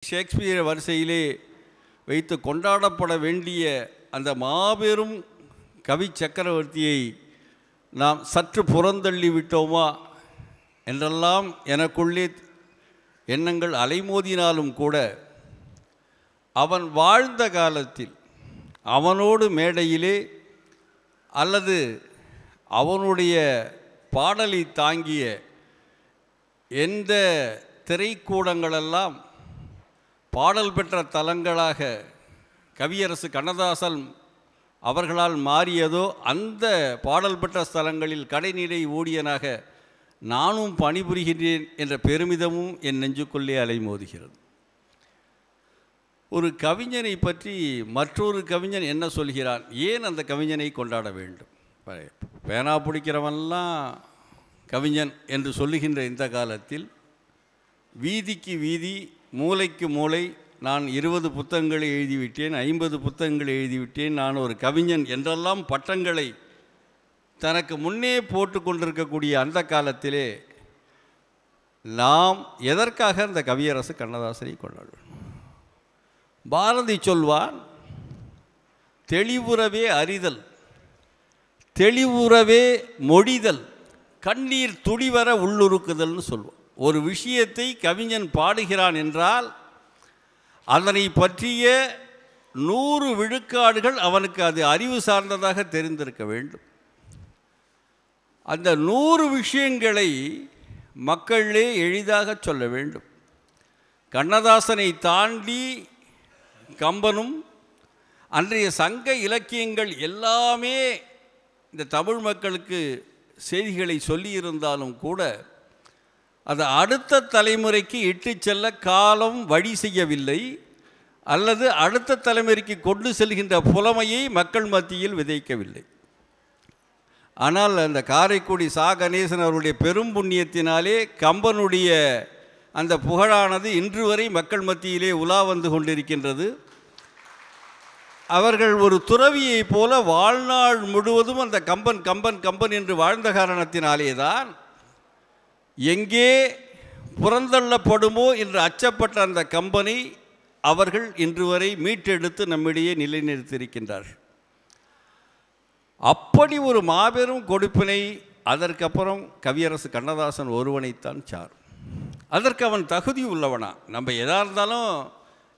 Shakespeare வரிசையிலே வைத்து கொண்டாடப்பட வேண்டிய அந்த மாபெரும் கவி சக்கரவர்த்தியை நாம் சற்று புறந்தள்ளி விட்டோமா என்றெல்லாம் எனக்குள்ளே எண்ணங்கள் அலைமோதினாலும் கூட அவன் வாழ்ந்த காலத்தில் அவனோடு மேடையிலே அல்லது அவனுடைய பாடலை தாங்கிய எந்த திரைக்கூடங்களெல்லாம் பாடல் பெற்ற தலங்களாக கவியரசு கண்ணதாசன் அவர்களால் மாறியதோ அந்த பாடல் பெற்ற ஸ்தலங்களில் கடைநிலை ஊழியனாக நானும் பணிபுரிகின்றேன் என்ற பெருமிதமும் என் நெஞ்சுக்குள்ளே அலைமோதுகிறது. ஒரு கவிஞனை பற்றி மற்றொரு கவிஞன் என்ன சொல்கிறான், ஏன் அந்த கவிஞனை கொண்டாட வேண்டும்? பேனா பிடிக்கிறவன்லாம் கவிஞன் என்று சொல்லுகின்ற இந்த காலத்தில் வீதிக்கு வீதி மூலைக்கு மூலை நான் 20 புத்தகங்களை எழுதிவிட்டேன், 50 புத்தகங்களை எழுதிவிட்டேன், நான் ஒரு கவிஞன் என்றெல்லாம் பட்டங்களை தனக்கு முன்னே போட்டு கொண்டிருக்கக்கூடிய அந்த காலத்திலே நாம் எதற்காக அந்த கவியரசு கண்ணதாசனை கொண்டாடுவோம்? பாரதி சொல்வான், தெளிவுறவே அறிதல், தெளிவுறவே மொழிதல், கண்ணீர் துடிவர உள்ளுருக்குதல்னு சொல்வான். ஒரு விஷயத்தை கவிஞன் பாடுகிறான் என்றால் அதனை பற்றிய 100 விழுக்காடுகள் அவனுக்கு அது அறிவு சார்ந்ததாக தெரிந்திருக்க வேண்டும். அந்த 100 விஷயங்களை மக்களே எளிதாக சொல்ல வேண்டும். கண்ணதாசனை தாண்டி கம்பனும் அன்றைய சங்க இலக்கியங்கள் எல்லாமே இந்த தமிழ் மக்களுக்கு செய்திகளை சொல்லியிருந்தாலும் கூட அது அடுத்த தலைமுறைக்கு இட்டு செல்ல காலம் வழி செய்யவில்லை, அல்லது அடுத்த தலைமுறைக்கு கொண்டு செல்கின்ற புலமையை மக்கள் மத்தியில் விதைக்கவில்லை. ஆனால் அந்த காரைக்குடி சா கணேசன் அவருடைய பெரும் புண்ணியத்தினாலே கம்பனுடைய அந்த புகழானது இன்று வரை மக்கள் மத்தியிலே உலா வந்து கொண்டிருக்கின்றது. அவர்கள் ஒரு துறவியைப் போல வாழ்நாள் முழுவதும் அந்த கம்பன் கம்பன் கம்பன் என்று வாழ்ந்த காரணத்தினாலே தான் எங்கே புறந்தள்ளப்படுமோ என்று அச்சப்பட்ட அந்த கம்பனை அவர்கள் இன்று வரை மீட்டெடுத்து நம்மிடையே நிலைநிறுத்தியிருக்கின்றார்கள். அப்படி ஒரு மாபெரும் கொடுப்பினை அதற்கப்புறம் கவியரசு கண்ணதாசன் ஒருவனைத்தான் சாரும். அதற்கு அவன் தகுதி உள்ளவனா? நம்ம எதாக இருந்தாலும்,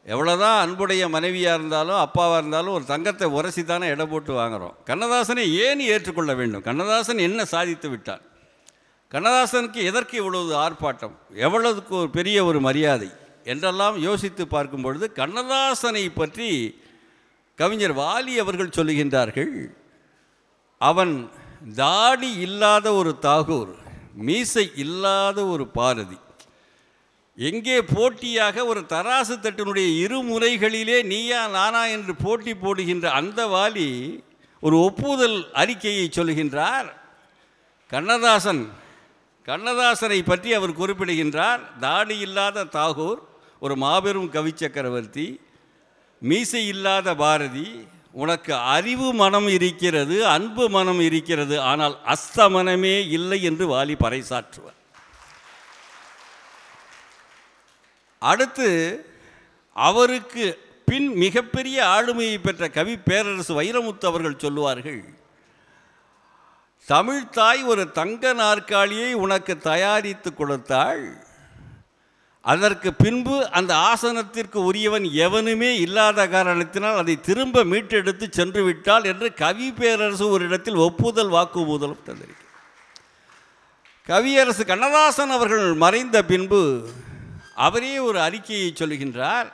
எவ்வளோதான் அன்புடைய மனைவியாக இருந்தாலும் அப்பாவாக இருந்தாலும் ஒரு தங்கத்தை உரசி தானே எடை போட்டு வாங்குகிறோம். கண்ணதாசனை ஏன் ஏற்றுக்கொள்ள வேண்டும்? கண்ணதாசன் என்ன சாதித்து விட்டான்? கண்ணதாசனுக்கு எதற்கு இவ்வளவு ஆர்ப்பாட்டம், எவ்வளவுக்கு ஒரு பெரிய ஒரு மரியாதை என்றெல்லாம் யோசித்து பார்க்கும் பொழுது கண்ணதாசனை பற்றி கவிஞர் வாலி அவர்கள் சொல்லுகின்றார்கள், அவன் தாடி இல்லாத ஒரு தாகூர், மீசை இல்லாத ஒரு பாரதி. எங்கே போட்டியாக ஒரு தராசு தட்டினுடைய இருமுறைகளிலே நீயா நானா என்று போட்டி போடுகின்ற அந்த வாலி ஒரு ஒப்புதல் அறிக்கையை சொல்லுகின்றார். கண்ணதாசனை பற்றி அவர் குறிப்பிடுகின்றார், தாடி இல்லாத தாகூர், ஒரு மாபெரும் கவி சக்கரவர்த்தி, மீசை இல்லாத பாரதி, உனக்கு அறிவு மனம் இருக்கிறது, அன்பு மனம் இருக்கிறது, ஆனால் அஸ்தமனமே இல்லை என்று வாலி பறைசாற்றுவார். அடுத்து அவருக்கு பின் மிகப்பெரிய ஆளுமையை பெற்ற கவி பேரரசு வைரமுத்து அவர்கள் சொல்லுவார்கள், தமிழ்த்தாய் ஒரு தங்க நாற்காலியை உனக்கு தயாரித்து கொடுத்தாள், அதற்கு பின்பு அந்த ஆசனத்திற்கு உரியவன் எவனுமே இல்லாத காரணத்தினால் அதை திரும்ப மீட்டெடுத்து சென்று விட்டாள் என்று கவி பேரரசு ஒரு இடத்தில் ஒப்புதல் வாக்குமூதலும் தந்திருக்கிறார். கவியரசு கண்ணதாசன் அவர்கள் மறைந்த பின்பு அவரே ஒரு அறிக்கையை சொல்லுகின்றார்,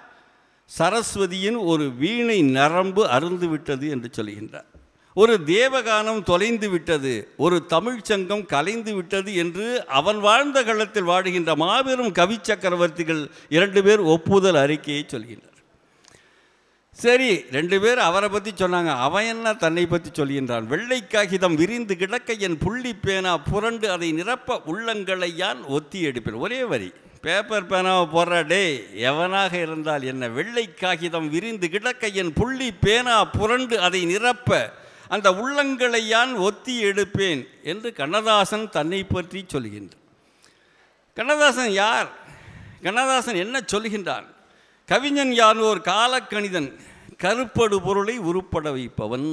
சரஸ்வதியின் ஒரு வீணை நரம்பு அருந்து விட்டது என்று சொல்லுகின்றார். ஒரு தேவகானம் தொலைந்து விட்டது, ஒரு தமிழ்ச்சங்கம் கலைந்து விட்டது என்று அவன் வாழ்ந்த காலத்தில் வாடுகின்ற மாபெரும் கவி சக்கரவர்த்திகள் 2 பேர் ஒப்புதல் அறிக்கையை சொல்கின்றார். சரி, 2 பேர் அவரை பற்றி சொன்னாங்க, அவன் என்ன தன்னை பற்றி சொல்கின்றான்? வெள்ளை காகிதம் விரிந்து கிடக்க என் புள்ளி பேனா புரண்டு அதை நிரப்ப உள்ளங்களை யான் ஒத்தி எடுப்பேன். ஒரே வரி, பேப்பர் பேனாவை போடுற டே எவனாக இருந்தால் என்ன, வெள்ளை காகிதம் விரிந்து கிடக்க என் புள்ளி பேனா புரண்டு அதை நிரப்ப அந்த உள்ளங்களை யான் ஒத்தி எடுப்பேன் என்று கண்ணதாசன் தன்னை பற்றி சொல்கின்றான். கண்ணதாசன் யார்? கண்ணதாசன் என்ன சொல்கின்றான்? கவிஞன் யான் ஓர் காலக்கணிதன், கருப்படு பொருளை உருப்பட வைப்பவன்.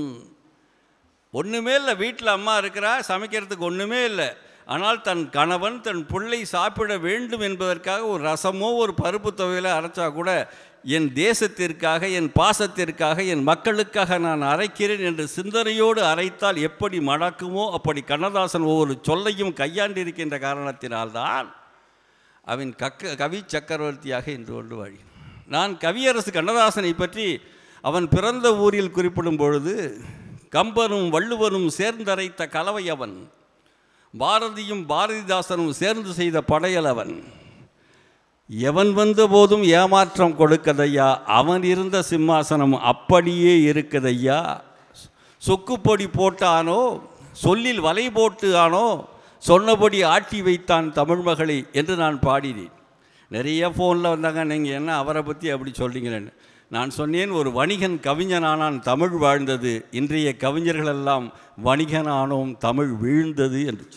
ஒன்றுமே இல்லை, வீட்டில் அம்மா இருக்கிறா, சமைக்கிறதுக்கு ஒன்றுமே இல்லை. ஆனால் தன் கணவன் தன் பிள்ளை சாப்பிட வேண்டும் என்பதற்காக ஒரு ரசமோ ஒரு பருப்பு துவையில அரைச்சா கூட என் தேசத்திற்காக, என் பாசத்திற்காக, என் மக்களுக்காக நான் அரைக்கிறேன் என்று சிந்தனையோடு அரைத்தால் எப்படி மணக்குமோ அப்படி கண்ணதாசன் ஒவ்வொரு சொல்லையும் கையாண்டிருக்கின்ற காரணத்தினால்தான் அவன் கவி சக்கரவர்த்தியாக இன்று கொண்டு வாழி. நான் கவியரசு கண்ணதாசனை பற்றி அவன் பிறந்த ஊரில் குறிப்பிடும் பொழுது, கம்பனும் வள்ளுவனும் சேர்ந்தரைத்த கலவை அவன், பாரதியும் பாரதிதாசனும் சேர்ந்து செய்த படையல் அவன், எவன் வந்த போதும் ஏமாற்றம் கொடுக்கதையா, அவன் இருந்த சிம்மாசனம் அப்படியே இருக்குதையா, சொக்குப்பொடி போட்டானோ சொல்லில் வலை போட்டு ஆனோ சொன்னபடி ஆட்டி வைத்தான் தமிழ் மகளை என்று நான் பாடினேன். நிறைய ஃபோனில் வந்தாங்க, நீங்கள் என்ன அவரை பற்றி அப்படி சொல்கிறீங்களேன்னு. நான் சொன்னேன், ஒரு வணிகன் கவிஞனானான், தமிழ் வாழ்ந்தது. இன்றைய கவிஞர்களெல்லாம் வணிகனானோம், தமிழ் வீழ்ந்தது என்று.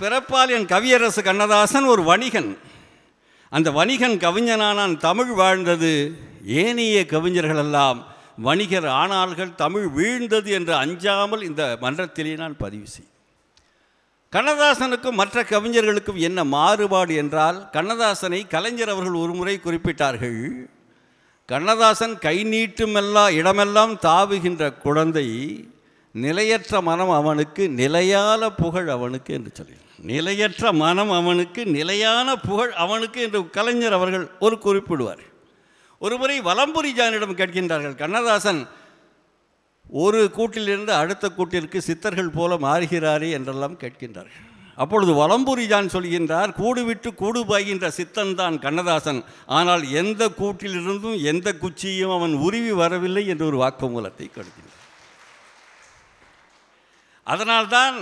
பிறப்பால் என் கவியரசு கண்ணதாசன் ஒரு வணிகன். அந்த வணிகன் கவிஞனானான், தமிழ் வாழ்ந்தது. ஏனைய கவிஞர்களெல்லாம் வணிகர் ஆனார்கள், தமிழ் வீழ்ந்தது என்று அஞ்சாமல் இந்த மன்றத்திலே நான் பதிவு செய்தேன். கண்ணதாசனுக்கும் மற்ற கவிஞர்களுக்கும் என்ன மாறுபாடு என்றால், கண்ணதாசனை கலைஞர் அவர்கள் ஒரு முறை குறிப்பிட்டார்கள். கண்ணதாசன் கை நீட்டும் இடமெல்லாம் தாவுகின்ற குழந்தை, நிலையற்ற மனம் அவனுக்கு நிலையான புகழ் அவனுக்கு என்று சொல்லி, நிலையற்ற மனம் அவனுக்கு நிலையான புகழ் அவனுக்கு என்று கலைஞர் அவர்கள் ஒரு குறிப்பிடுவார். ஒருமுறை வலம்புரி ஜானிடம் கேட்கின்றார்கள், கண்ணதாசன் ஒரு கூட்டிலிருந்து அடுத்த கூட்டிற்கு சித்தர்கள் போல மாறுகிறாரே என்றெல்லாம் கேட்கின்றார்கள். அப்பொழுது வலம்புரி ஜான் சொல்கின்றார், கூடு விட்டு கூடு பாய்கின்ற சித்தன் தான் கண்ணதாசன், ஆனால் எந்த கூட்டிலிருந்தும் எந்த குச்சியும் அவன் உருவி வரவில்லை என்று ஒரு வாக்குமூலத்தை கொடுக்கின்றார். அதனால்தான்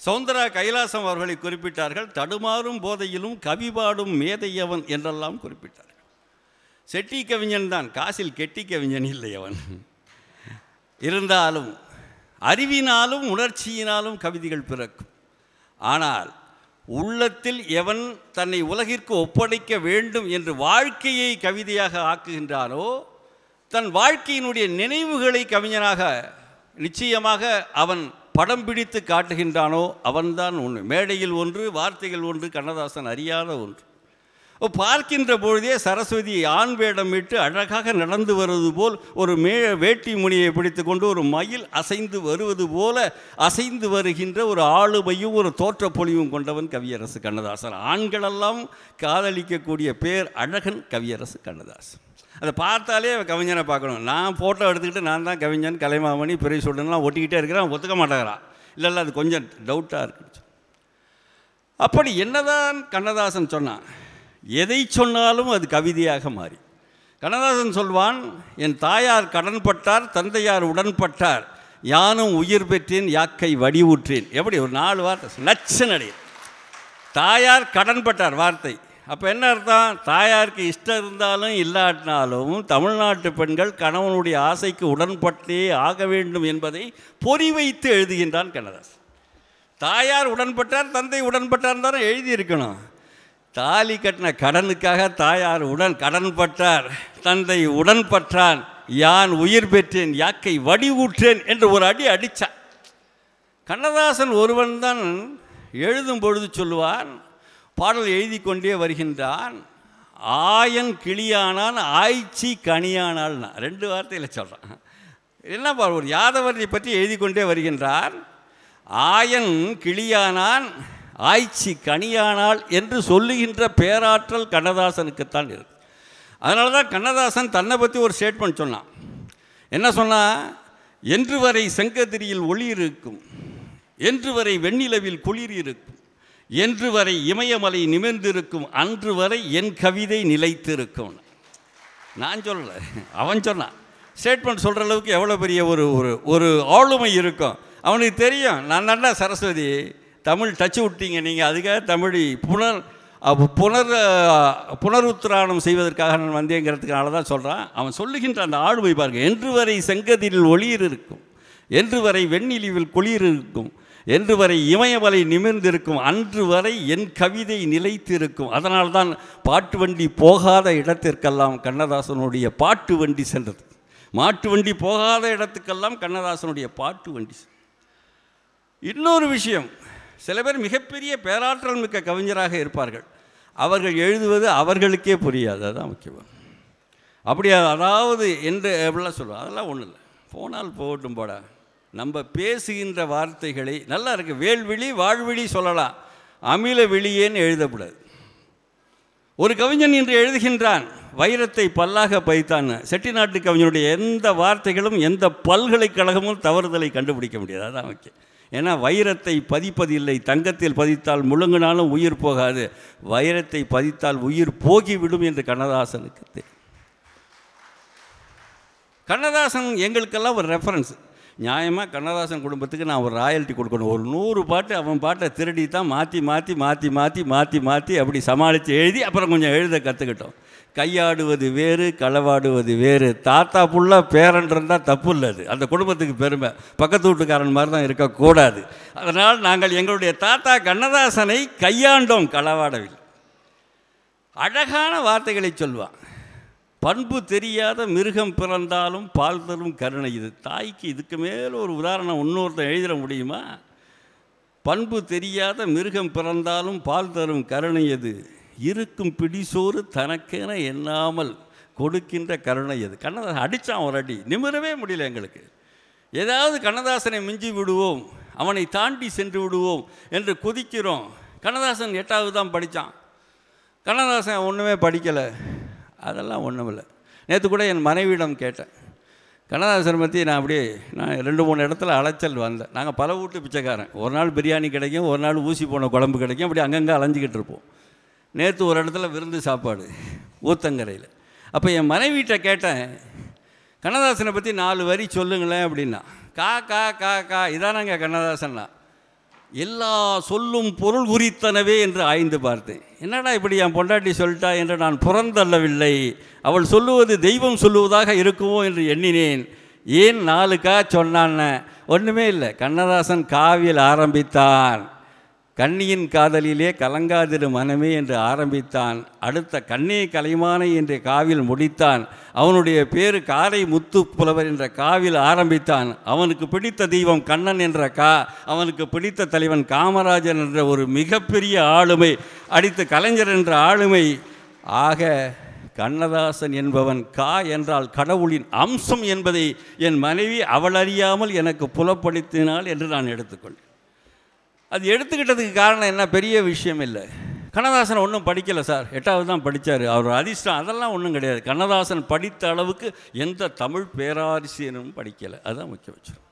சௌந்தரா கைலாசம் அவர்களை குறிப்பிட்டார்கள், தடுமாறும் போதையிலும் கவி பாடும் மேதையவன் என்றெல்லாம் குறிப்பிட்டார்கள். செட்டி கவிஞன் தான், காசில் கெட்டி கவிஞன் இல்லை அவன். இருந்தாலும் அறிவினாலும் உணர்ச்சியினாலும் கவிதைகள் பிறக்கும். ஆனால் உள்ளத்தில் எவன் தன்னை உலகிற்கு ஒப்படைக்க வேண்டும் என்று வாழ்க்கையை கவிதையாக ஆக்குகின்றானோ, தன் வாழ்க்கையினுடைய நினைவுகளை கவிஞனாக நிச்சயமாக அவன் படம் பிடித்து காட்டுகின்றானோ அவன்தான் உண்மை. மேடையில் ஒன்று, வார்த்தைகள் ஒன்று, கண்ணதாசன் அறியாத ஒன்று. பார்க்கின்ற பொழுதே சரஸ்வதி ஆண் வேடமிட்டு அழகாக நடந்து வருவது போல், ஒரு வேட்டி முனியை பிடித்து கொண்டு ஒரு மயில் அசைந்து வருவது போல அசைந்து வருகின்ற ஒரு ஆளுமையும் ஒரு தோற்றப்பொழிவும் கொண்டவன் கவியரசு கண்ணதாசன். ஆண்களெல்லாம் காதலிக்கக்கூடிய பேர் அழகன் கவியரசு கண்ணதாசன். அதை பார்த்தாலே கவிஞனை பார்க்கணும். நான் ஃபோட்டோ எடுத்துக்கிட்டு நான் தான் கவிஞன், கலைமாமணி, பெரிய சொல்லுலாம் ஒட்டிக்கிட்டே இருக்கிறான், ஒத்துக்க மாட்டேங்கிறான். இல்லை அது கொஞ்சம் டவுட்டாக இருக்கு. அப்படி என்னதான் கண்ணதாசன் சொன்னான், எதை சொன்னாலும் அது கவிதையாக மாறி. கண்ணதாசன் சொல்வான், என் தாயார் கடன்பட்டார், தந்தையார் உடன்பட்டார், யானும் உயிர் பெற்றேன், யாக்கை வடிவுற்றேன். எப்படி ஒரு 4 வார்த்தை நச்சு நடி. தாயார் கடன்பட்டார் வார்த்தை, அப்போ என்ன அர்த்தம்? தாயாருக்கு இஷ்டம் இருந்தாலும் இல்லாட்டினாலும் தமிழ்நாட்டு பெண்கள் கணவனுடைய ஆசைக்கு உடன்பட்டே ஆக வேண்டும் என்பதை பொறி வைத்து எழுதுகின்றான் கண்ணதாசன். தாயார் உடன்பட்டார், தந்தை உடன்பட்டார் தானே எழுதியிருக்கணும். தாலி கட்டின கடனுக்காக தாயார் கடன்பட்டார், தந்தை உடன்பட்டான், யான் உயிர் பெற்றேன், யாக்கை வடிவுற்றேன் என்று ஒரு அடி அடித்தான். கண்ணதாசன் ஒருவன் தான் எழுதும் பொழுது சொல்லுவான், பாடல் எழுதி கொண்டே வருகின்றான், ஆயன் கிளியானான், ஆய்ச்சி கனியானால். 2 வார்த்தையில் சொல்கிறான். என்ன ஒரு யாதவரை பற்றி எழுதி கொண்டே வருகின்றான். ஆயன் கிளியானான், ஆய்ச்சி கனியானால் என்று சொல்லுகின்ற பேராற்றல் கண்ணதாசனுக்குத்தான் இருக்கு. அதனால தான் கண்ணதாசன் தன்னை பற்றி ஒரு ஸ்டேட்மெண்ட் சொன்னான். என்ன சொன்னால், என்று வரை செங்கதிரியில் ஒளி இருக்கும், என்று வரை வெண்ணிலவில் குளிர் இருக்கும், என்று வரை இமயமலை நிமிர்ந்திருக்கும், அன்று வரை என் கவிதை நிலைத்திருக்கும். நான் சொல்லலை, அவன் சொன்னான். ஸ்டேட்மெண்ட் சொல்கிற அளவுக்கு எவ்வளோ பெரிய ஒரு ஆளுமை இருக்கும் அவனுக்கு தெரியும். நான் நல்லா சரஸ்வதி தமிழ் டச்சு விட்டீங்க நீங்கள், அதுக்காக தமிழ் புனருத்திராணம் செய்வதற்காக நான் வந்தேங்கிறதுக்கான தான் சொல்கிறான். அவன் சொல்லுகின்ற அந்த ஆளுமை பாருங்கள். என்று வரை செங்கதிரில் ஒளிர் இருக்கும், என்று வரை வெண்ணிலிவில் குளிர் இருக்கும், என்று வரை இமயமலை நிமிர்ந்திருக்கும், அன்று வரை என் கவிதை நிலைத்திருக்கும். அதனால்தான் பாட்டு வண்டி போகாத இடத்திற்கெல்லாம் கண்ணதாசனுடைய பாட்டு வண்டி சென்றது. மாட்டு வண்டி போகாத இடத்துக்கெல்லாம் கண்ணதாசனுடைய பாட்டு வண்டி. இன்னொரு விஷயம், சில பேர் மிகப்பெரிய பேராற்றல் மிக்க கவிஞராக இருப்பார்கள், அவர்கள் எழுதுவது அவர்களுக்கே புரியாது. அதுதான் முக்கியம். அப்படியா, அதாவது என்று எப்படிலாம் சொல்லுவோம், அதெல்லாம் ஒன்றும் இல்லை, போனால் போகட்டும் போடா. நம்ம பேசுகின்ற வார்த்தைகளை நல்லா இருக்குது, வேல்விழி வாழ்விழி சொல்லலாம், அமில வெளியேன்னு எழுதக்கூடாது. ஒரு கவிஞன் இன்று எழுதுகின்றான், வைரத்தை பல்லாக பைத்தான். செட்டிநாட்டு கவிஞனுடைய எந்த வார்த்தைகளும் எந்த பல்கலைக்கழகமும் தவறுதலை கண்டுபிடிக்க முடியாது. அதான் முக்கியம். ஏன்னா வைரத்தை பதிப்பதில்லை, தங்கத்தில் பதித்தால் முழுங்கினாலும் உயிர் போகாது, வைரத்தை பதித்தால் உயிர் போகிவிடும் என்று கண்ணதாசனுக்கு தெரியும். கண்ணதாசன் எங்களுக்கெல்லாம் ஒரு ரெஃபரன்ஸ். நியாயமாக கண்ணதாசன் குடும்பத்துக்கு நான் ஒரு ராயல்ட்டி கொடுக்கணும். ஒரு 100 பாட்டு அவன் பாட்டை திருடி தான் மாற்றி மாற்றி மாற்றி மாற்றி மாற்றி மாற்றி அப்படி சமாளித்து எழுதி அப்புறம் கொஞ்சம் எழுத கற்றுக்கிட்டோம். கையாடுவது வேறு, களவாடுவது வேறு. தாத்தா புள்ள பேரன் இருந்தால் தப்பு இல்லை, அது அந்த குடும்பத்துக்கு பெருமை. பக்கத்து வீட்டுக்காரன் மாதிரி தான் இருக்கக்கூடாது. அதனால் நாங்கள் எங்களுடைய தாத்தா கண்ணதாசனை கையாண்டோம், களவாடவில்லை. அழகான வார்த்தைகளை சொல்வான். பண்பு தெரியாத மிருகம் பிறந்தாலும் பால் தரும் கருணை இது. தாய்க்கு இதுக்கு மேலே ஒரு உதாரணம் இன்னொருத்தன் எழுதிட முடியுமா? பண்பு தெரியாத மிருகம் பிறந்தாலும் பால் தரும் கருணை எது, இருக்கும் பிடிசோறு தனக்கென எண்ணாமல் கொடுக்கின்ற கருணை எது. கண்ணதாசன் அடித்தான் ஒரு அடி, நிமிரவே முடியல எங்களுக்கு. ஏதாவது கண்ணதாசனை மிஞ்சி விடுவோம், அவனை தாண்டி சென்று விடுவோம் என்று குதிக்கிறோம். கண்ணதாசன் 8வது தான் படித்தான். கண்ணதாசன் ஒன்றுமே படிக்கலை, அதெல்லாம் ஒன்றும் இல்லை. நேற்று கூட என் மனைவியிடம் கேட்டேன், கண்ணதாசன் பற்றி நான் அப்படியே 2-3 இடத்துல அலைச்சல் வந்தேன். நாங்கள் பல வீட்டு பிச்சைக்காரன், ஒரு நாள் பிரியாணி கிடைக்கும், ஒரு நாள் ஊசி போன குழம்பு கிடைக்கும், அப்படி அங்கங்கே அலைஞ்சிக்கிட்டு இருப்போம். நேற்று ஒரு இடத்துல விருந்து சாப்பாடு ஊத்தங்கரையில். அப்போ என் மனைவிட்ட கேட்டேன், கண்ணதாசனை பற்றி 4 வரி சொல்லுங்களேன் அப்படின்னா. கா கா கா கா இதானாங்க கண்ணதாசன்னா. எல்லா சொல்லும் பொருள் குறித்தனவே என்று ஆய்ந்து பார்த்தேன். என்னடா இப்படி என் பொண்டாட்டி சொல்லிட்டா என்று நான் புறந்தள்ளவில்லை. அவள் சொல்லுவது தெய்வம் சொல்லுவதாக இருக்குமோ என்று எண்ணினேன். ஏன் 4 கா சொன்னான்னு? ஒன்றுமே இல்லை. கண்ணதாசன் காவியல் ஆரம்பித்தான், கண்ணியின் காதலிலே கலங்காதிரு மனமே என்று ஆரம்பித்தான். அடுத்த கண்ணே கலைமானை என்ற காவில் முடித்தான். அவனுடைய பேரு காரை முத்து புலவர் என்ற காவில் ஆரம்பித்தான். அவனுக்கு பிடித்த தெய்வம் கண்ணன் என்ற அவனுக்கு பிடித்த தலைவன் காமராஜன் என்ற ஒரு மிகப்பெரிய ஆளுமை, அடித்த கலைஞர் என்ற ஆளுமை. ஆக கண்ணதாசன் என்பவன் என்றால் கடவுளின் அம்சம் என்பதை என் மனைவி அவள் அறியாமல் எனக்கு புலப்படுத்தினாள் என்று நான் எடுத்துக்கொண்டேன். அது எடுத்துக்கிட்டதுக்கு காரணம் என்ன, பெரிய விஷயம் இல்லை. கண்ணதாசன் ஒன்றும் படிக்கலை சார், 8வது தான் படித்தார், அவர் அதிர்ஷ்டம், அதெல்லாம் ஒன்றும் கிடையாது. கண்ணதாசன் படித்த அளவுக்கு எந்த தமிழ் பேராசிரியரும் படிக்கலை, அதுதான் முக்கிய விஷயம்.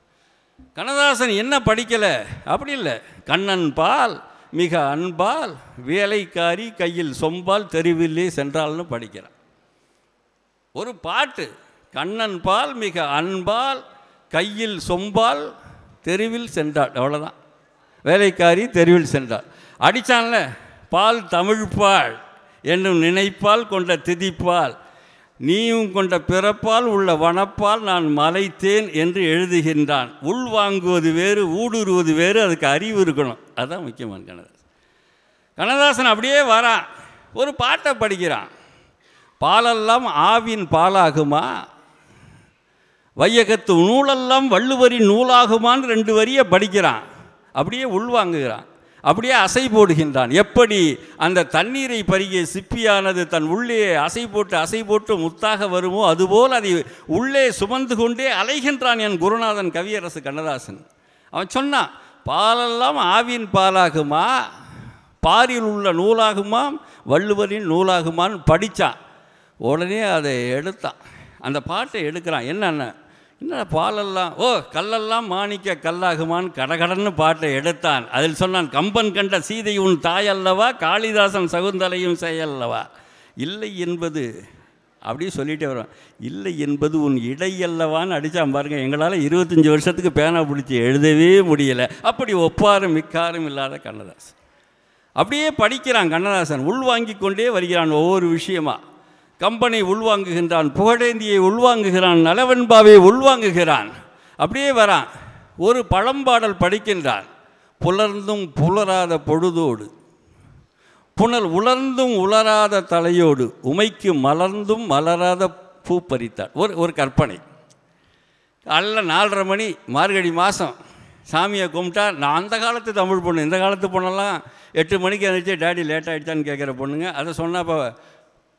கண்ணதாசன் என்ன படிக்கலை அப்படி இல்லை, கண்ணன் பால் மிக அன்பால் வேலைக்காரி கையில் சொம்பால் தெருவில்லே சென்றால்னு படிக்கிறான். ஒரு பாட்டு, கண்ணன் பால் மிக அன்பால் கையில் சொம்பால் தெருவில் சென்றாள், அவ்வளோதான். வேலைக்காரி தெருவில் சென்றாள். அடித்தான்ல, பால் தமிழ்பால் என்னும் நினைப்பால் கொண்ட திதிப்பால் நீயும் கொண்ட பிறப்பால் உள்ள வனப்பால் நான் மலைத்தேன் என்று எழுதுகின்றான். உள்வாங்குவது வேறு, ஊடுருவது வேறு, அதுக்கு அறிவு இருக்கணும். அதுதான் முக்கியமான கண்ணதாசன். கண்ணதாசன் அப்படியே வரான், ஒரு பாட்டை படிக்கிறான். பாலெல்லாம் ஆவின் பாலாகுமா, வையகத்து நூலெல்லாம் வள்ளுவரின் நூலாகுமான்னு 2 வரியை படிக்கிறான். அப்படியே உள்வாங்குகிறான், அப்படியே அசை போடுகின்றான். எப்படி அந்த தண்ணீரை பருகிய சிப்பியானது தன் உள்ளே அசை போட்டு முத்தாக வருமோ அதுபோல் அதை உள்ளே சுமந்து கொண்டே அலைகின்றான் என் குருநாதன் கவியரசு கண்ணதாசன். அவன் சொன்னான், பாலெல்லாம் ஆவின் பாலாகுமா, பாரில் உள்ள நூலாகுமா, வள்ளுவரின் நூலாகுமான்னு படித்தான். உடனே அதை எடுத்தான், அந்த பாட்டை எடுக்கிறான். என்ன பாலெல்லாம் கல்லெல்லாம் மாணிக்க கல்லாகுமான்னு கடகடன்னு பாட்டை எடுத்தான். அதில் சொன்னான், கம்பன் கண்ட சீதை உன் தாயல்லவா, காளிதாசன் சகுந்தலையும் செய்யல்லவா, இல்லை என்பது அப்படியே சொல்லிகிட்டே வருவான், இல்லை என்பது உன் இடையல்லவான்னு அடித்தான் பாருங்கள். எங்களால் 25 வருஷத்துக்கு பேனா பிடிச்சி எழுதவே முடியலை. அப்படி ஒப்பாரும் மிக்காரும் இல்லாத கண்ணதாசன். அப்படியே படிக்கிறான் கண்ணதாசன், உள்வாங்கி கொண்டே வருகிறான் ஒவ்வொரு விஷயமா. கம்பனை உள்வாங்குகின்றான், புகழேந்தியை உள்வாங்குகிறான், நலவெண்பாவை உள்வாங்குகிறான். அப்படியே வரான், ஒரு பழம்பாடல் படிக்கின்றான். புலர்ந்தும் புலராத பொழுதோடு புனல் உலர்ந்தும் உலராத தலையோடு உமைக்கு மலர்ந்தும் மலராத பூ பறித்தாள். ஒரு கற்பனை. காலைல 4:30 மணி மார்கழி மாதம் சாமியை கும்பிட்டா, நான் அந்த காலத்து தமிழ் பொண்ணு, இந்த காலத்து பொண்ணெல்லாம் 8 மணிக்கு எழுந்திரிச்சு டேடி லேட் ஆகிடுச்சான்னு கேட்குற பொண்ணுங்க. அதை சொன்னால் இப்போ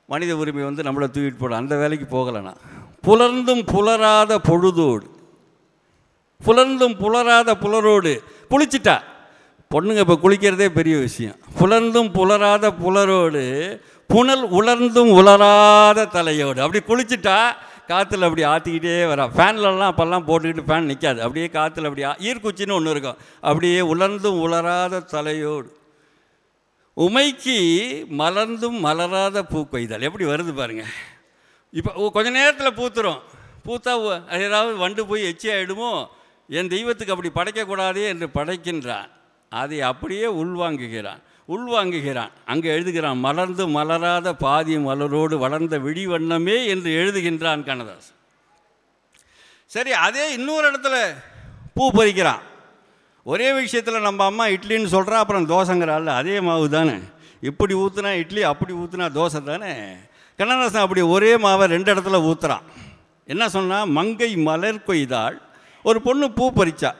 மனித உரிமை வந்து நம்மளை தூக்கிட்டு போட அந்த வேலைக்கு போகலைண்ணா. புலர்ந்தும் புலராத பொழுதோடு புலர்ந்தும் புலராத புலரோடு குளிச்சிட்டா. பொண்ணுங்க இப்போ குளிக்கிறதே பெரிய விஷயம். புலர்ந்தும் புலராத புலரோடு புனல் உலர்ந்தும் உலராத தலையோடு அப்படி குளிச்சுட்டா. காற்றுல அப்படி ஆற்றிக்கிட்டே வரா. ஃபேன்லலாம் அப்போல்லாம் போட்டுக்கிட்டு ஃபேன் நிற்காது. அப்படியே காற்றுல அப்படி ஈர்க்குச்சின்னு ஒன்று இருக்கும். அப்படியே உலர்ந்தும் உலராத தலையோடு உமைக்கு மலர்ந்தும் மலராத பூ கொய்தால். எப்படி வருது பாருங்கள். இப்போ கொஞ்ச நேரத்தில் பூத்துரும். பூத்தா ஏதாவது வண்டு போய் எச்சி ஆகிடுமோ, என் தெய்வத்துக்கு அப்படி படைக்கக்கூடாதே என்று படைக்கின்றான். அதை அப்படியே உள்வாங்குகிறான். அங்கே எழுதுகிறான், மலர்ந்து மலராத பாதி மலரோடு வளர்ந்த விழிவண்ணமே என்று எழுதுகின்றான் கண்ணதாசன். சரி, அதே இன்னொரு இடத்துல பூ பறிக்கிறான். ஒரே விஷயத்தில் நம்ம அம்மா இட்லின்னு சொல்கிறா, அப்புறம் தோசைங்கிறாள். அதே மாவு தானே. இப்படி ஊற்றுனா இட்லி, அப்படி ஊற்றுனா தோசை தானே. கண்ணதாசன் அப்படி ஒரே மாவை 2 இடத்துல ஊற்றுறான். என்ன சொன்னால், மங்கை மலர் கொய்தாள். ஒரு பொண்ணு பூ பறிச்சா.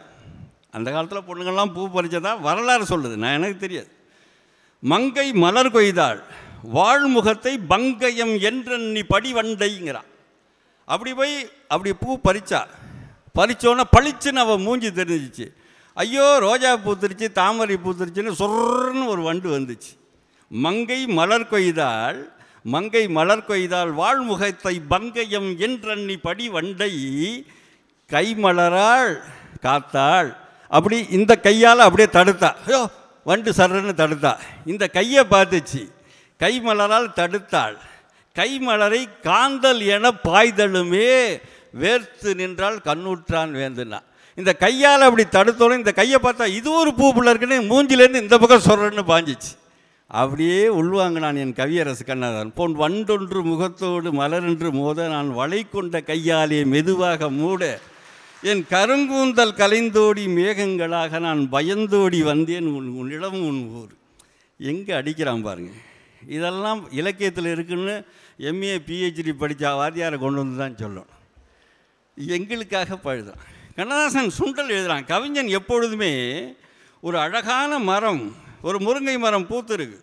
அந்த காலத்தில் பொண்ணுங்கள்லாம் பூ பறிச்சதா வரலாறு சொல்லுது, நான் எனக்கு தெரியாது. மங்கை மலர் கொய்தாள் வாழ்முகத்தை பங்கயம் என்றி படிவண்டைங்கிறான். அப்படி போய் அப்படி பூ பறிச்சோன்னா பளிச்சுன்னு அவள் மூஞ்சி தெரிஞ்சிச்சு. ஐயோ, ரோஜா பூத்துருச்சு, தாமரை பூத்துருச்சுன்னு சொர்ன்னு ஒரு வண்டு வந்துச்சு. மங்கை மலர் கொய்தாள் வாழ்முகத்தை பங்கயம் என்றி படிவண்டை கைமலராள் காத்தாள். அப்படி இந்த கையால் அப்படியே தடுத்தா. ஐயோ, வண்டு சர்றன்னு தடுத்தா. இந்த கையை பார்த்துச்சு, கைமலரால் தடுத்தாள். கைமலரை காந்தல் என பாய்தலுமே வேர்த்து நின்றால் கண்ணூற்றான் வேந்துனா. இந்த கையால் அப்படி தடுத்தோன்னு இந்த கையை பார்த்தா இது ஒரு பூ பிள்ளை இருக்குன்னு மூஞ்சிலேருந்து இந்த பக்கம் சொல்கிறன்னு பாஞ்சிச்சு. அப்படியே உள்வாங்கினான் என் கவியரசு கண்ணதாசன். போன் வண்டொன்று முகத்தோடு மலரென்று மோத நான் வளை கொண்ட கையாலே மெதுவாக மூட என் கருங்கூந்தல் கலைந்தோடி மேகங்களாக நான் பயந்தோடி வந்தேன் உன்னிடம் உன் ஊர். எங்கே அடிக்கிறான் பாருங்கள். இதெல்லாம் இலக்கியத்தில் இருக்குன்னு எம்ஏ பிஹெச்டி படித்த வாத்தியாரை கொண்டு வந்து தான் சொல்லணும். எங்களுக்காக பழுதான். கண்ணதாசன் சுண்டல் எழுதுகிறான். கவிஞன் எப்பொழுதுமே ஒரு அழகான மரம், ஒரு முருங்கை மரம் பூத்துருக்கு,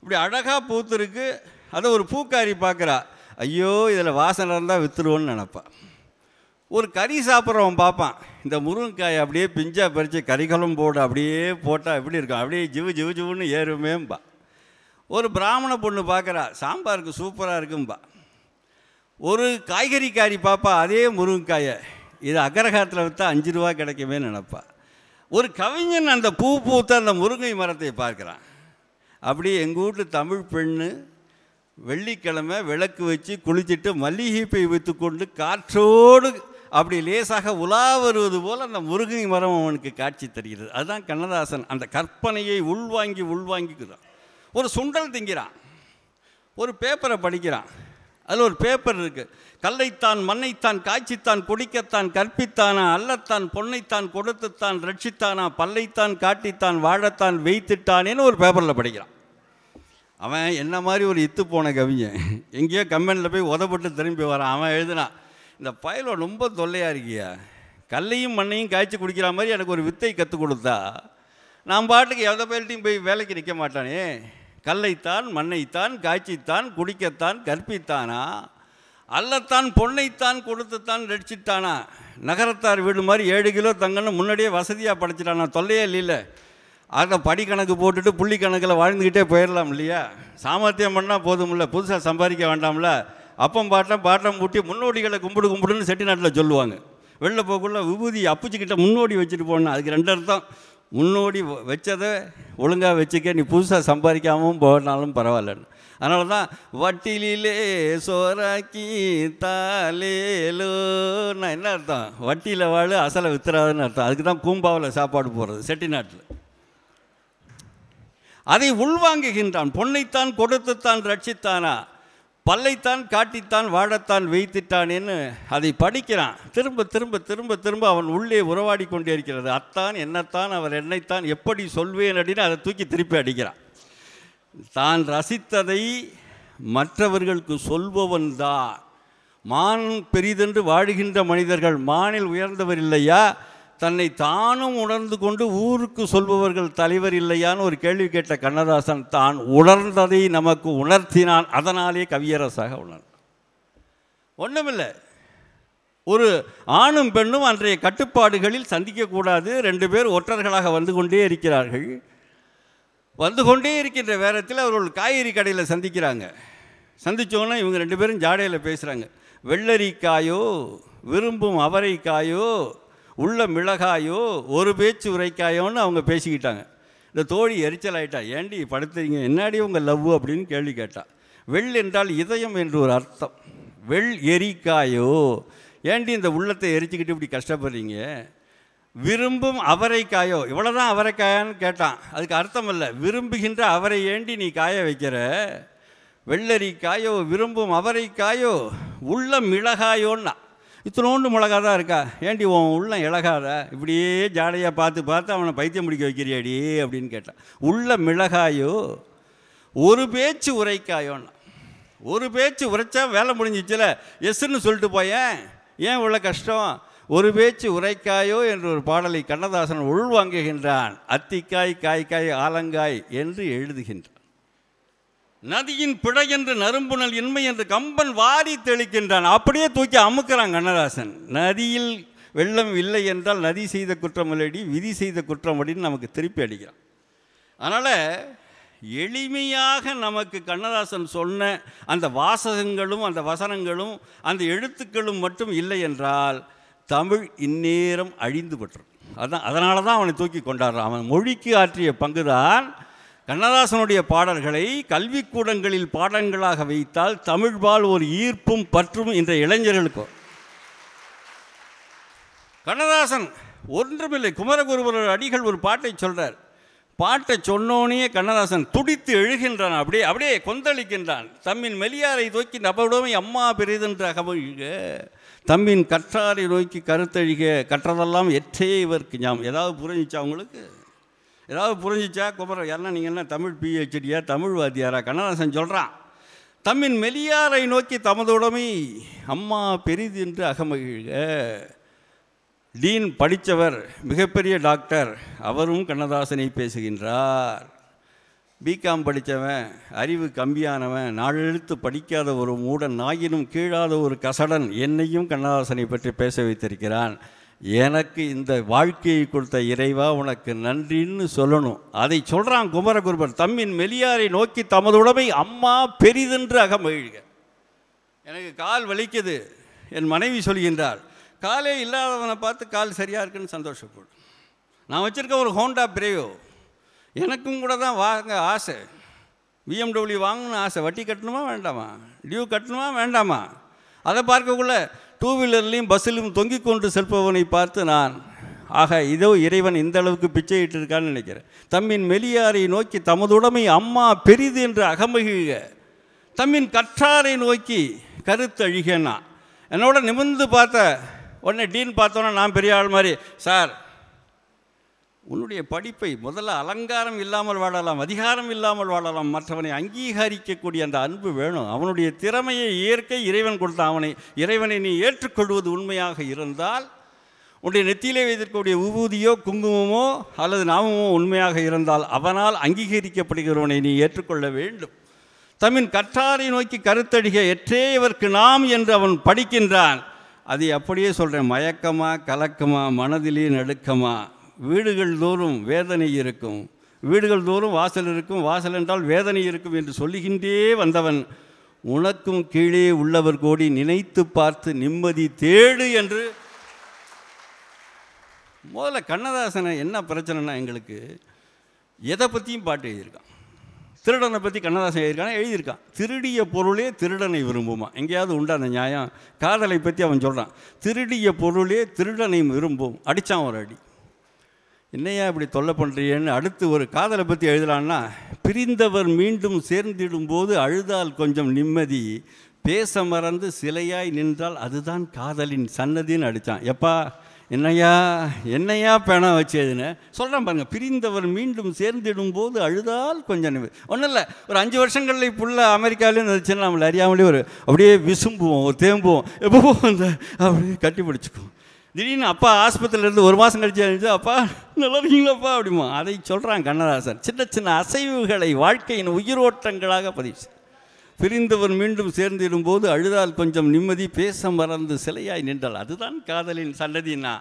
இப்படி அழகாக பூத்துருக்கு. அதை ஒரு பூக்காரி பார்க்குறா. ஐயோ, இதில் வாசனை இருந்தால் விற்றுருவோன்னு நினப்பா. ஒரு கறி சாப்பிட்றவன் பார்ப்பான், இந்த முருங்கைக்காயை அப்படியே பிஞ்சா பறித்து கறிக்குழம்பு போடு அப்படியே போட்டால் எப்படி இருக்கும், அப்படியே ஜிவுன்னு ஏறுமேம்பா. ஒரு பிராமண பொண்ணு பார்க்குறா, சாம்பாருக்கு சூப்பராக இருக்கும்பா. ஒரு காய்கறிக்காரி பார்ப்பா, அதே முருங்கைக்காயை இது அக்ரஹாரத்தில் விற்றா 5 ரூபா கிடைக்குமே நினப்பா. ஒரு கவிஞன் அந்த பூ பூத்த அந்த முருங்கை மரத்தை பார்க்குறான். அப்படியே எங்கள் வீட்டு தமிழ் பெண்ணு வெள்ளிக்கிழமை விளக்கு வச்சு குளிச்சுட்டு மல்லிகைப்பை வைத்து கொண்டு காற்றோடு அப்படி லேசாக உலா வருவது போல் அந்த முருங்கை மரம் அவனுக்கு காட்சி தருகிறது. அதுதான் கண்ணதாசன் அந்த கற்பனையை உள்வாங்கிக்கிறான். ஒரு சுண்டல் திங்கிறான், ஒரு பேப்பரை படிக்கிறான். அதில் ஒரு பேப்பர் இருக்குது. கல்லைத்தான் மண்ணைத்தான் காய்ச்சித்தான் குடிக்கத்தான் கற்பித்தானா, அல்லத்தான் பொன்னைத்தான் கொடுத்துத்தான் ரட்சித்தானா, பல்லைத்தான் காட்டித்தான் வாழத்தான் வைத்துட்டானேன்னு ஒரு பேப்பரில் படிக்கிறான். அவன் என்ன மாதிரி ஒரு இத்து போன கவிஞன், எங்கேயோ கம்பெனியில் போய் உதப்பட்டு திரும்பி வரான். அவன் எழுதுனான், இந்த பயலோ ரொம்ப தொல்லையாக இருக்கியா, கல்லையும் மண்ணையும் காய்ச்சி குடிக்கிற மாதிரி எனக்கு ஒரு வித்தை கற்றுக் கொடுத்தா நான் பாட்டுக்கு எந்த பயில்ட்டையும் போய் வேலைக்கு நிற்க மாட்டானே. கல்லைத்தான் மண்ணைத்தான் காய்ச்சித்தான் குடிக்கத்தான் கற்பித்தானா, அல்லத்தான் பொன்னைத்தான் கொடுத்துத்தான் ரட்சித்தானா, நகரத்தார் வீடு மாதிரி 7 கிலோ தங்கன்னு முன்னாடியே வசதியாக படைச்சிட்டானா, தொல்லையே இல்லை. அதை படிக்கணக்கு போட்டுட்டு புள்ளி கணக்கில் வாழ்ந்துக்கிட்டே போயிடலாம் இல்லையா. சாமர்த்தியம் பண்ணால் போதுமில்ல, புதுசாக சம்பாதிக்க வேண்டாம்ல. அப்பம் பாட்டம் பூட்டி முன்னோடிகளை கும்பிடுன்னு செட்டிநாட்டில் சொல்லுவாங்க. வெளில போக்குள்ள விபூதி அப்புச்சிக்கிட்ட முன்னோடி வச்சுட்டு போனால் அதுக்கு 2 அர்த்தம். முன்னோடி வச்சதை ஒழுங்காக வச்சுக்க, நீ புதுசாக சம்பாதிக்காமல் போனாலும் பரவாயில்லன்னு. அதனால தான் வட்டிலே சோறாக்கி தாலேலோன்னா என்ன அர்த்தம், வட்டியில் வாழு அசலை வித்துறாதுன்னு அர்த்தம். அதுக்கு தான் கூம்பாவில் சாப்பாடு போடுறது செட்டிநாட்டில். அதை உள்வாங்குகின்றான். பொன்னைத்தான் கொடுத்துத்தான் ரட்சித்தானா, பல்லைத்தான் காட்டித்தான் வாழத்தான் வைத்திட்டானேன்னு அதை படிக்கிறான். திரும்ப திரும்ப திரும்ப திரும்ப அவன் உள்ளே உறவாடி கொண்டே இருக்கிறது. அத்தான் என்னத்தான் அவர் என்னைத்தான் எப்படி சொல்வேன் அப்படின்னு அதை தூக்கி திருப்பி அடிக்கிறான். தான் ரசித்ததை மற்றவர்களுக்கு சொல்பவன் தான். மான் பெரிதென்று வாழுகின்ற மனிதர்கள் மானில் உயர்ந்தவர் இல்லையா, தன்னை தானும் உணர்ந்து கொண்டு ஊருக்கு சொல்பவர்கள் தலைவர் இல்லையான்னு ஒரு கேள்வி கேட்ட கண்ணதாசன் தான் உணர்ந்ததை நமக்கு உணர்த்தினான். அதனாலே கவியரசாக உணர்ந்தான். ஒன்றுமில்லை, ஒரு ஆணும் பெண்ணும் அன்றைய கட்டுப்பாடுகளில் சந்திக்கக்கூடாது. 2 பேர் ஒற்றர்களாக வந்து கொண்டே இருக்கிறார்கள். வந்து கொண்டே இருக்கின்ற நேரத்தில் அவர்கள் காய்கறி கடையில் சந்திக்கிறாங்க. சந்தித்தோன்னே இவங்க 2 பேரும் ஜாடையில் பேசுகிறாங்க. வெள்ளரிக்காயோ விரும்பும் அவரைக்காயோ உள்ள மிளகாயோ ஒரு பேச்சு உரைக்காயோன்னு அவங்க பேசிக்கிட்டாங்க. இந்த தோழி எரிச்சல் ஆகிட்டா. ஏண்டி படுத்துறீங்க, என்னாடி உங்கள் லவ் அப்படின்னு கேள்வி கேட்டா. வெள் என்றால் இதயம் என்று ஒரு அர்த்தம். வெள் எரிக்காயோ, ஏண்டி இந்த உள்ளத்தை எரிச்சுக்கிட்டு இப்படி கஷ்டப்படுறீங்க. விரும்பும் அவரைக்காயோ, இவ்வளோதான் அவரைக்காயான்னு கேட்டான். அதுக்கு அர்த்தம் இல்லை, விரும்புகின்ற அவரை ஏண்டி நீ காய வைக்கிற. வெள்ளரிக்காயோ விரும்பும் அவரைக்காயோ உள்ள மிளகாயோன்னா, இத்தனோண்டு மிளகா தான் இருக்கா, ஏண்டி உன் உள்ளம் இழகாத, இப்படியே ஜாடையாக பார்த்து பார்த்து அவனை பைத்தியம் முடிக்க வைக்கிறியாடி அப்படின்னு கேட்டான். உள்ள மிளகாயோ ஒரு பேச்சு உரைக்காயோன்னா. ஒரு பேச்சு உரைச்சா வேலை முடிஞ்சிச்சுல, எஸ்ன்னு சொல்லிட்டு போயேன், ஏன் இவ்வளோ கஷ்டம். ஒரு பேச்சு உரைக்காயோ என்ற ஒரு பாடலை கண்ணதாசன் உள்வாங்குகின்றான். அத்திக்காய் காய்க்காய் ஆலங்காய் என்று எழுதுகின்றான். நதியின் பிழை என்று நறும்புணல் இன்மை என்று கம்பன் வாரி தெளிக்கின்றான். அப்படியே தூக்கி அமுக்கிறான் கண்ணதாசன். நதியில் வெள்ளம் இல்லை என்றால் நதி செய்த குற்றம் இல்லடி, விதி செய்த குற்றம் அப்படின்னு நமக்கு திருப்பி அடிக்கிறான். அதனால் எளிமையாக நமக்கு கண்ணதாசன் சொன்ன அந்த வாசகங்களும் அந்த வசனங்களும் அந்த எழுத்துக்களும் மட்டும் இல்லை என்றால் தமிழ் இந்நேரம் அழிந்து பெற்று. அதனால தான் அவனை தூக்கி கொண்டாடுறான். அவன் மொழிக்கு ஆற்றிய பங்குதான். கண்ணதாசனுடைய பாடல்களை கல்விக்கூடங்களில் பாடங்களாக வைத்தால் தமிழ்பால் ஒரு ஈர்ப்பும் பற்றும் இன்றைய இளைஞர்களுக்கும். கண்ணதாசன் ஒன்றுமில்லை, குமரகுருபரர் அடிகள் ஒரு பாட்டை சொல்கிறார். பாட்டை சொன்னோனே கண்ணதாசன் துடித்து எழுகின்றான், அப்படியே கொந்தளிக்கின்றான். தம்மின் மெலியாரை நோக்கி நபருடமை அம்மா பெரிதென்று அகமொழிக, தம்மின் கற்றாரை நோக்கி கருத்தழிக, கற்றதெல்லாம் எற்றே இவருக்கு ஞாம். ஏதாவது புரிஞ்சிச்சா உங்களுக்கு? ஏதாவது புரிஞ்சிச்சா? குமரர் யாருன்னா நீங்கள் என்ன தமிழ் பிஹெச்டியா, தமிழ் வாத்தியாரா? கண்ணதாசன் சொல்கிறான், தம்மின் மெலியாரை நோக்கி தமதுடைமை அம்மா பெரிது என்று அகமகிழ்க. டீன் படித்தவர், மிகப்பெரிய டாக்டர், அவரும் கண்ணதாசனை பேசுகின்றார். பிகாம் படித்தவன், அறிவு கம்மியானவன், நாளெழுத்து படிக்காத ஒரு மூடன், நாயினும் கீழாத ஒரு கசடன் என்னையும் கண்ணதாசனை பற்றி பேச வைத்திருக்கிறான். எனக்கு இந்த வாழ்க்கையை கொடுத்த இறைவா உனக்கு நன்றின்னு சொல்லணும். அதை சொல்கிறான் குமரகுருபர். தம்மின் மெலியாரை நோக்கி தமதுடைமை அம்மா பெரிதென்று அகமகிழ்க. எனக்கு கால் வலிக்குது, என் மனைவி சொல்கின்றார். காலே இல்லாதவனை பார்த்து கால் சரியாக இருக்குன்னு சந்தோஷப்படும். நான் வச்சுருக்க ஒரு ஹோண்டா பிரேவோ, எனக்கும் கூட தான் வாங்க ஆசை. BMW வாங்கணும்னு ஆசை. வட்டி கட்டணுமா வேண்டாமா, டியூ கட்டணுமா வேண்டாமா, அதை பார்க்கக்குள்ள 2 வீலர்லையும் பஸ்ஸிலும் தொங்கிக் கொண்டு செல்பவனை பார்த்து நான், ஆக இதோ இறைவன் இந்த அளவுக்கு பிச்சை இட்டிருக்கான்னு நினைக்கிறேன். தம்மின் மெலியாரை நோக்கி தமதுடைமை அம்மா பெரிது என்று அகமகிழ்க, தம்மின் கற்றாரை நோக்கி கருத்தழிகன்னா. என்னோட நிமிர்ந்து பார்த்த உடனே டீன் பார்த்தோன்னா நான் பெரிய ஆள் மாதிரி, சார் உன்னுடைய படிப்பை முதல்ல அலங்காரம் இல்லாமல் வாழலாம், அதிகாரம் இல்லாமல் வாழலாம், மற்றவனை அங்கீகரிக்கக்கூடிய அந்த அன்பு வேணும். அவனுடைய திறமையை இயற்கை இறைவன் கொடுத்தான். இறைவனை நீ ஏற்றுக்கொள்வது உண்மையாக இருந்தால், உன்னுடைய நெத்தியிலே வைத்திருக்கக்கூடிய விபூதியோ குங்குமமோ அல்லது நாமமோ உண்மையாக இருந்தால் அவனால் அங்கீகரிக்கப்படுகிறவனை நீ ஏற்றுக்கொள்ள வேண்டும். தம்மின் கற்றாரை நோக்கி கருத்தடிக எற்றேயவர்க்கு நாம் என்று அவன் படிக்கின்றான். அதை அப்படியே சொல்கிறேன், மயக்கமா கலக்கமா மனதிலே நடுக்கமா, வீடுகள் தோறும் வேதனை இருக்கும், வீடுகள் தோறும் வாசல் இருக்கும், வாசல் என்றால் வேதனை இருக்கும் என்று சொல்லுகின்றே வந்தவன், உனக்கும் கீழே உள்ளவர் கோடி நினைத்து பார்த்து நிம்மதி தேடு என்று. முதல்ல கண்ணதாசனை என்ன பிரச்சனைனா, எங்களுக்கு எதை பற்றியும் பாட்டு எழுதியிருக்கான். திருடனை பற்றி கண்ணதாசன் எழுதியிருக்கான். திருடிய பொருளே திருடனை விரும்புமா, எங்கேயாவது உண்டா அந்த நியாயம்? காதலை பற்றி அவன் சொல்கிறான், திருடிய பொருளே திருடனை விரும்பும், அடித்தான் ஒரு அடி. என்னையா இப்படி தொல்லை பண்ணுறியன்னு அடுத்து ஒரு காதலை பற்றி எழுதலான்னா, பிரிந்தவர் மீண்டும் சேர்ந்திடும்போது அழுதால் கொஞ்சம் நிம்மதி, பேச மறந்து சிலையாய் நின்றால் அதுதான் காதலின் சன்னதின்னு அடித்தான். எப்பா என்னையா பேனா வச்சதுன்னு சொல்கிறேன் பாருங்கள். பிரிந்தவர் மீண்டும் சேர்ந்திடும்போது அழுதால் கொஞ்சம் நிம்மதி. ஒன்றும் இல்லை, ஒரு 5 வருஷங்களில் இப்புள்ள அமெரிக்காவிலேயும் இருந்துச்சுன்னா நம்மளை அறியாமலே அப்படியே விசும்புவோம், தேம்புவோம், எப்போ அந்த அப்படியே கட்டி பிடிச்சிக்குவோம். திடீர்னு அப்பா ஆஸ்பத்திரியிலேருந்து 1 மாதம் கழிச்சு எழுந்து, அப்பா நல்லா இருக்கீங்களாப்பா அப்படிமா. அதை சொல்கிறான் கண்ணதாசன். சின்ன சின்ன அசைவுகளை வாழ்க்கையின் உயிரோட்டங்களாக பதிவு. பிரிந்தவர் மீண்டும் சேர்ந்திடும்போது அழுதால் கொஞ்சம் நிம்மதி, பேச மறந்து சிலையாய் நின்றால் அதுதான் காதலின் சன்னதினா,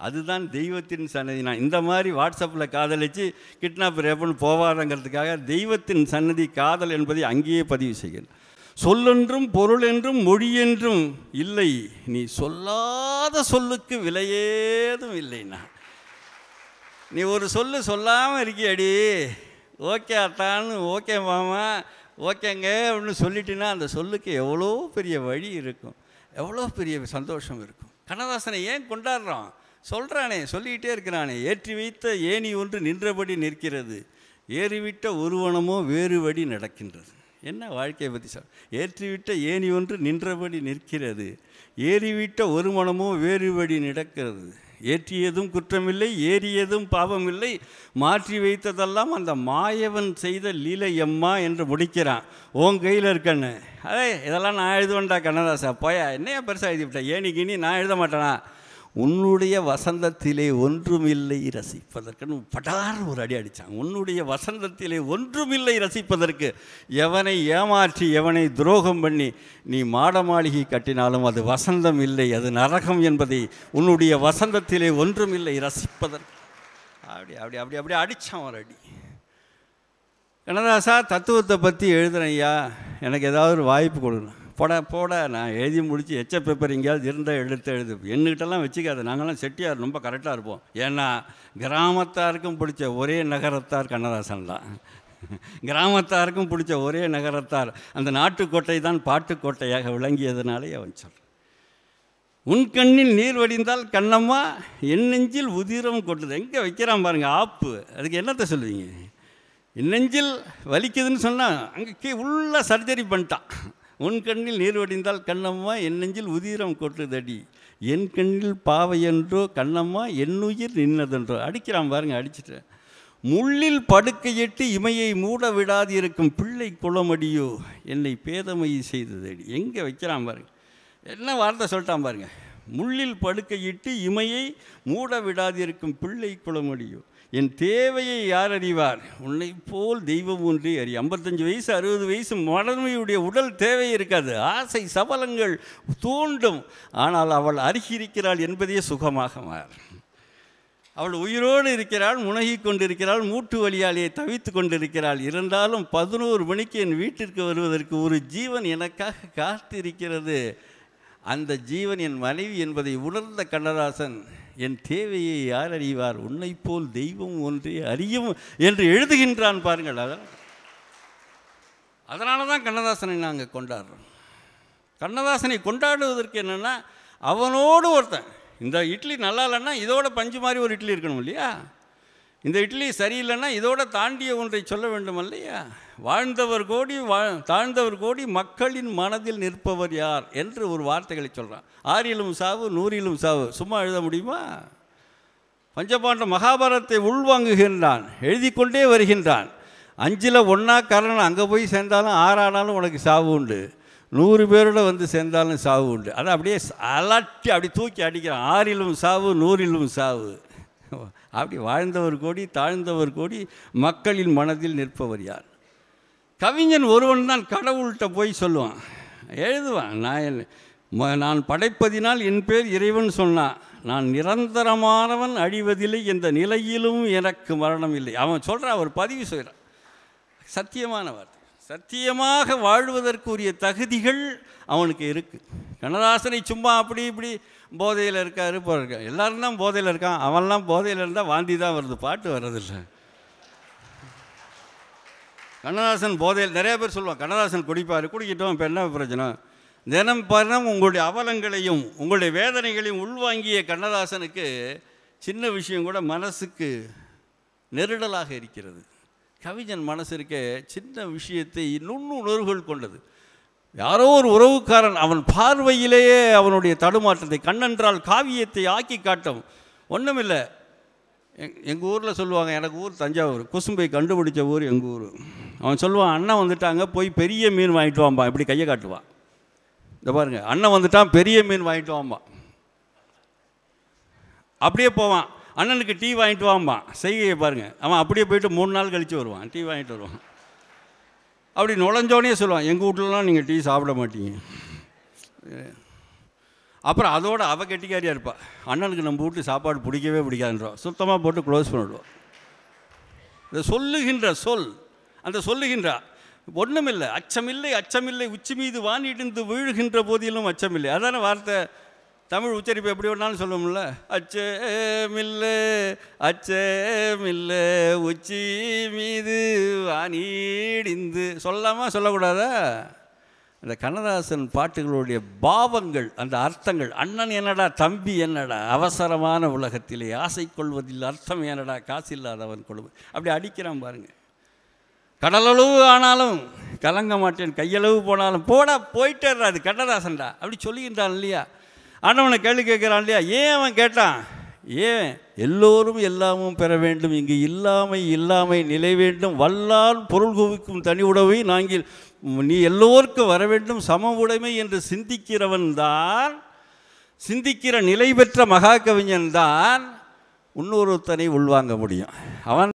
அதுதான் தெய்வத்தின் சன்னதினா. இந்த மாதிரி வாட்ஸ்அப்பில் காதலிச்சு கிட்னாப் ரேப்புன்னு போவாதங்கிறதுக்காக தெய்வத்தின் சன்னதி காதல் என்பதை அங்கேயே பதிவு செய்கிறேன். சொல்லென்றும் பொருள் என்றும் மொழி என்றும் இல்லை, நீ சொல்லாத சொல்லுக்கு விலையேதும் இல்லைண்ணா. நீ ஒரு சொல்லு சொல்லாமல் இருக்கியடி, ஓகே அத்தான்னு, ஓகே மாமா, ஓகேங்க அப்படின்னு சொல்லிட்டீங்கன்னா அந்த சொல்லுக்கு எவ்வளோ பெரிய வழி இருக்கும், எவ்வளோ பெரிய சந்தோஷம் இருக்கும். கண்ணதாசனை ஏன் கொண்டாடுறோம்? சொல்கிறானே, சொல்லிக்கிட்டே இருக்கிறானே, ஏற்றி வைத்த ஏணி ஒன்று நின்றபடி நிற்கிறது, ஏறிவிட்ட ஒருவனமோ வேறுபடி நடக்கின்றது. என்ன வாழ்க்கையை பற்றி ஏற்றிவிட்ட ஏணி ஒன்று நின்றபடி நிற்கிறது, ஏறிவிட்ட ஒரு மனமோ வேறுபடி நடக்கிறது, ஏற்றியதும் குற்றமில்லை, ஏறியதும் பாவமில்லை, மாற்றி வைத்ததெல்லாம் அந்த மாயவன் செய்த லீலை அம்மா என்று முடிக்கிறான். உன் கையில் இருக்கன்னு. இதெல்லாம் நான் எழுதுவேன்டா கண்ணதாசா, போயா என்னையா பெருசாக எழுதிவிட்டேன், ஏணிக்கினி நான் எழுத மாட்டேனா? உன்னுடைய வசந்தத்திலே ஒன்றுமில்லை ரசிப்பதற்குன்னு படார் ஒரு அடி அடித்தான். உன்னுடைய வசந்தத்திலே ஒன்றுமில்லை ரசிப்பதற்கு, எவனை ஏமாற்றி எவனை துரோகம் பண்ணி நீ மாட மாளிகை கட்டினாலும் அது வசந்தம் இல்லை, அது நரகம் என்பதை உன்னுடைய வசந்தத்திலே ஒன்றுமில்லை ரசிப்பதற்கு அப்படி அப்படி அப்படி அப்படி அடித்தான் ஒரு அடி. கண்ணதாசா, தத்துவத்தை பற்றி எழுதுனையா, எனக்கு ஏதாவது ஒரு வாய்ப்பு கொடுக்கணும். போட நான் எழுதி முடித்து எச்ச பேப்பர் எங்கேயாவது இருந்தால் எழுது. என்கிட்டலாம் வச்சுக்காது, நாங்கள்லாம் செட்டியார் ரொம்ப கரெக்டாக இருப்போம். ஏன்னா கிராமத்தாருக்கும் பிடிச்ச ஒரே நகரத்தார் கண்ணதாசன் தான். கிராமத்தாருக்கும் பிடிச்ச ஒரே நகரத்தார். அந்த நாட்டுக்கோட்டை தான் பாட்டுக்கோட்டையாக விளங்கியதுனாலே அவன் சொல். உன் கண்ணில் நீர் வடிந்தால் கண்ணம்மா என் நெஞ்சில் உதிரம் கொட்டுது. எங்கே வைக்கிறான் பாருங்கள் ஆப்பு. அதுக்கு என்னத்தை சொல்லுவீங்க? என் நெஞ்சில் வலிக்குதுன்னு சொன்னால் அங்கே உள்ள சர்ஜரி பண்ணிட்டான். உன் கண்ணில் நீர் வடிந்தால் கண்ணம்மா என் நெஞ்சில் உதிரம் கொட்டுதடி, என் கண்ணில் பாவை என்றோ கண்ணம்மா என்னுயிர் நின்னதென்றோ அடிக்கிறான் பாருங்க. அடிச்சுட்டு முள்ளில் படுக்கையிட்டு இமையை மூட விடாது இருக்கும் பிள்ளை குளமடியோ என்னை பேதமை செய்ததடி. எங்கே வைக்கிறான் பாருங்க, என்ன வார்த்தை சொல்லிட்டான் பாருங்க. முள்ளில் படுக்கையிட்டு இமையை மூட விடாது இருக்கும் பிள்ளை குளமடியோ என் தேவையை யார் அறிவார், உன்னை போல் தெய்வம் ஒன்றே அறி. 55 வயசு 60 வயசு மடமையுடைய உடல் தேவை இருக்காது, ஆசை சபலங்கள் தூண்டும். ஆனால் அவள் அருகிருக்கிறாள் என்பதே சுகமாக மாறு. அவள் உயிரோடு இருக்கிறாள், முனகி கொண்டிருக்கிறாள், மூட்டு வலியாலே தவித்து கொண்டிருக்கிறாள். இருந்தாலும் 11 மணிக்கு என் வீட்டிற்கு வருவதற்கு ஒரு ஜீவன் எனக்காக காத்திருக்கிறது. அந்த ஜீவன் என் மனைவி என்பதை உணர்ந்த கண்ணதாசன், என் தேவையை யார் அறிவார், உன்னை போல் தெய்வம் ஒன்றே அறியும் என்று எழுதுகின்றான் பாருங்கள். அதனால தான் கண்ணதாசனை நாங்கள் கொண்டாடுறோம். கண்ணதாசனை கொண்டாடுவதற்கு என்னென்னா, அவனோடு ஒருத்தன் இந்த இட்லி நல்லா இல்லைன்னா இதோட பஞ்சு மாதிரி ஒரு இட்லி இருக்கணும் இல்லையா, இந்த இட்லி சரியில்லைன்னா இதோட தாண்டிய ஒன்றை சொல்ல வேண்டும் இல்லையா. வாழ்ந்தவர் கோடி தாழ்ந்தவர் கோடி மக்களின் மனதில் நிற்பவர் யார் என்று ஒரு வார்த்தைகளை சொல்கிறான். 6லும் சாவு 100லும் சாவு சும்மா எழுத முடியுமா? பஞ்சபாண்ட மகாபாரதத்தை உள்வாங்குகின்றான், எழுதி கொண்டே வருகின்றான். 5ல் 1 காரணம், அங்கே போய் சேர்ந்தாலும் 6 ஆனாலும் உனக்கு சாவு உண்டு, 100 பேரோட வந்து சேர்ந்தாலும் சாவு உண்டு. அதை அப்படியே அலட்டி அப்படி தூக்கி அடிக்கிறான். 6லும் சாவு 100லும் சாவு. அப்படி வாழ்ந்தவர் கோடி தாழ்ந்தவர் கோடி மக்களின் மனதில் நிற்பவர் யார். கவிஞன் ஒருவன் தான் கடவுள்கிட்ட போய் சொல்லுவான், எழுதுவான். நான் படைப்பதினால் என் பேர் இறைவன் சொன்னான், நான் நிரந்தரமானவன் அழிவதில்லை, எந்த நிலையிலும் எனக்கு மரணம் இல்லை. அவன் சொல்கிறான், அவர் பதிவு செய்கிறான். சத்தியமான வார்த்தை. சத்தியமாக வாழ்வதற்குரிய தகுதிகள் அவனுக்கு இருக்குது. கண்ணதாசனை சும்மா அப்படி இப்படி போதையில் இருக்காரு போயிருக்க, எல்லோரும் தான் போதையில் இருக்கான், அவன்லாம் போதையில் இருந்தால் வாந்தி தான் வருது, பாட்டு வர்றதில்லை. கண்ணதாசன் போதையில் நிறைய பேர் சொல்லுவான், கண்ணதாசன் குடிப்பார், குடிக்கிட்டோம், இப்போ என்ன பிரச்சனை? தினம் பரம் உங்களுடைய அவலங்களையும் உங்களுடைய வேதனைகளையும் உள்வாங்கிய கண்ணதாசனுக்கு சின்ன விஷயம் கூட மனசுக்கு நெருடலாக இருக்கிறது. கவிஞன் மனசு இருக்க சின்ன விஷயத்தை நுண்ணுணர்வுகள் கொண்டது. யாரோ ஒரு உறவுக்காரன் அவன் பார்வையிலேயே அவனுடைய தடுமாற்றத்தை, கண்ணென்றால் காவியத்தை ஆக்கி காட்டும். ஒன்றுமில்லை, எங்கள் ஊரில் சொல்லுவாங்க, எனக்கு ஊர் தஞ்சாவூர், குசும்பை கண்டுபிடிச்ச ஊர் எங்கள் ஊர். அவன் சொல்லுவான், அண்ணன் வந்துட்டாங்க, போய் பெரிய மீன் வாங்கிட்டு வாம்பான். இப்படி கையை காட்டுவான். இந்த பாருங்க, அண்ணன் வந்துட்டான், பெரிய மீன் வாங்கிட்டு வாம்பான். அப்படியே போவான், அண்ணனுக்கு டீ வாங்கிட்டு வாம்பான். செய்கையை பாருங்கள், அவன் அப்படியே போயிட்டு 3 நாள் கழித்து வருவான், டீ வாங்கிட்டு வருவான். அப்படி நுழைஞ்சோடனே சொல்லுவான், எங்கள் வீட்டிலலாம் நீங்கள் டீ சாப்பிட மாட்டீங்க. அப்புறம் அதோடு அவள் கெட்டிக்காரியாக இருப்பாள், அண்ணனுக்கு நம்ம வீட்டு சாப்பாடு பிடிக்கவே பிடிக்காதுன்றோம், சுத்தமாக போட்டு க்ளோஸ் பண்ணிவிடுவோம். இதை சொல்லுகின்ற சொல், அந்த சொல்லுகின்ற ஒன்றுமில்லை, அச்சமில்லை அச்சமில்லை உச்சி மீது வானிடிந்து வீழுகின்ற போதிலும் அச்சமில்லை. அதான வார்த்தை. தமிழ் உச்சரிப்பு எப்படி வேணாலும் சொல்லுவோம்ல, அச்சமில்லை அச்சமில்லை உச்சி மீது வானிடிந்து சொல்லாமல் சொல்லக்கூடாதா? அந்த கண்ணதாசன் பாட்டுகளுடைய பாவங்கள், அந்த அர்த்தங்கள், அண்ணன் என்னடா தம்பி என்னடா, அவசரமான உலகத்திலே ஆசை கொள்வதில் அர்த்தம் என்னடா, காசு இல்லாதவன் கொள்வது, அப்படி அடிக்கிறான் பாருங்க. கடலளவு ஆனாலும் கலங்க மாட்டேன், கையளவு போனாலும் போடா போயிட்டேறா, அது கண்ணதாசன்டா அப்படி சொல்லுகின்றான் இல்லையா? ஆண்டவனை கேள்வி கேட்குறான் இல்லையா? ஏன் அவன் கேட்டான்? ஏன் எல்லோரும் எல்லாமும் பெற வேண்டும், இங்கு இல்லாமை நிலை வேண்டும், வல்லால் பொருள் குவிக்கும் தனி உடவை நாங்கள் நீ எல்லோருக்கும் வர வேண்டும் சம உடைமை என்று சிந்திக்கிறவன் தான், சிந்திக்கிற நிலை பெற்ற மகா கவிஞன் தான் இன்னொருத்தனை உள்வாங்க முடியும். அவன்